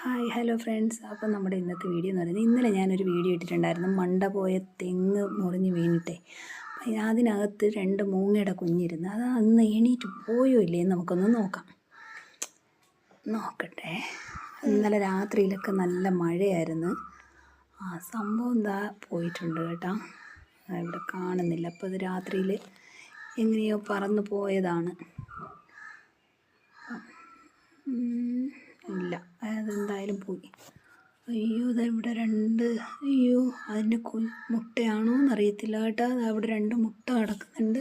Hi hello friends. അപ്പോൾ നമ്മുടെ ഇന്നത്തെ വീഡിയോ എന്ന് പറയുന്നത്, ഇന്നലെ ഞാനൊരു വീഡിയോ ഇട്ടിട്ടുണ്ടായിരുന്നു മണ്ട പോയ തെങ്ങ് മുറിഞ്ഞ് വീണിട്ടേ. അപ്പം അതിനകത്ത് 2 മൂങ്ങയുടെ കുഞ്ഞിരുന്ന് അത് അന്ന് എണീറ്റ് പോയോ ഇല്ലേന്ന് നമുക്കൊന്ന് നോക്കട്ടെ. ഇന്നലെ രാത്രിയിലൊക്കെ നല്ല മഴയായിരുന്നു. സംഭവം എന്താ പോയിട്ടുണ്ട് കേട്ടോ, ഇവിടെ കാണുന്നില്ല. അപ്പോൾ ഇത് രാത്രിയിൽ എങ്ങനെയോ പറന്നു പോയതാണ്. ഇല്ല, അതെന്തായാലും പോയി. അയ്യോ, ഇതെവിടെ 2, അയ്യോ അതിൻ്റെ മുട്ടയാണോ എന്നറിയത്തില്ല കേട്ടോ. അവിടെ 2 മുട്ട കിടക്കുന്നുണ്ട്.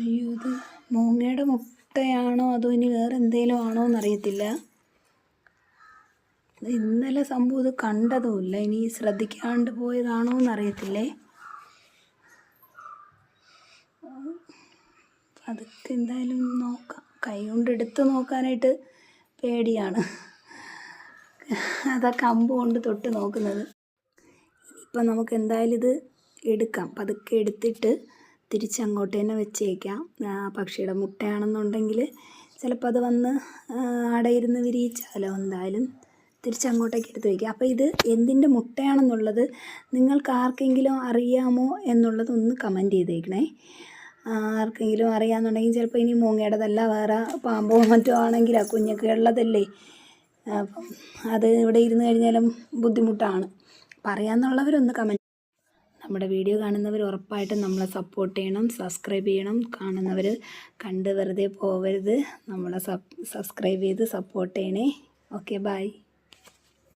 അയ്യോ, ഇത് മൂങ്ങയുടെ മുട്ടയാണോ അതോ ഇനി വേറെ എന്തെങ്കിലും ആണോ എന്നറിയത്തില്ല. ഇന്നലെ സംഭവം ഇത് കണ്ടതുമില്ല, ഇനി ശ്രദ്ധിക്കാണ്ട് പോയതാണോ എന്നറിയത്തില്ലേ. അതൊക്കെ എന്തായാലും നോക്കാം. കൈ കൊണ്ട് എടുത്ത് നോക്കാനായിട്ട് പേടിയാണ്, അതാ കമ്പ് കൊണ്ട് തൊട്ട് നോക്കുന്നത്. ഇനിയിപ്പം നമുക്ക് എന്തായാലും ഇത് എടുക്കാം. പതുക്കെ എടുത്തിട്ട് തിരിച്ചങ്ങോട്ട് തന്നെ വെച്ചേക്കാം. പക്ഷിയുടെ മുട്ടയാണെന്നുണ്ടെങ്കിൽ ചിലപ്പോൾ അത് വന്ന് അടയിരുന്ന് വിരിയിച്ചാലോ. എന്തായാലും തിരിച്ചങ്ങോട്ടേക്ക് എടുത്ത് വയ്ക്കുക. അപ്പോൾ ഇത് എന്തിൻ്റെ മുട്ടയാണെന്നുള്ളത് നിങ്ങൾക്ക് ആർക്കെങ്കിലും അറിയാമോ എന്നുള്ളതൊന്ന് കമൻറ്റ് ചെയ്തേക്കണേ. ആർക്കെങ്കിലും അറിയാമെന്നുണ്ടെങ്കിൽ ചിലപ്പോൾ ഇനി മൂങ്ങയുടേതല്ല, വേറെ പാമ്പോ മറ്റോ ആണെങ്കിൽ ആ കുഞ്ഞൊക്കെ ഉള്ളതല്ലേ. അപ്പം അത് ഇവിടെ ഇരുന്ന് കഴിഞ്ഞാലും ബുദ്ധിമുട്ടാണ്. അപ്പം അറിയാമെന്നുള്ളവരൊന്ന് കമൻറ്റ്. നമ്മുടെ വീഡിയോ കാണുന്നവർ ഉറപ്പായിട്ടും നമ്മളെ സപ്പോർട്ട് ചെയ്യണം, സബ്സ്ക്രൈബ് ചെയ്യണം. കാണുന്നവർ കണ്ട് വെറുതെ പോവരുത്, നമ്മളെ സബ്സ്ക്രൈബ് ചെയ്ത് സപ്പോർട്ട് ചെയ്യണേ. Okay, by.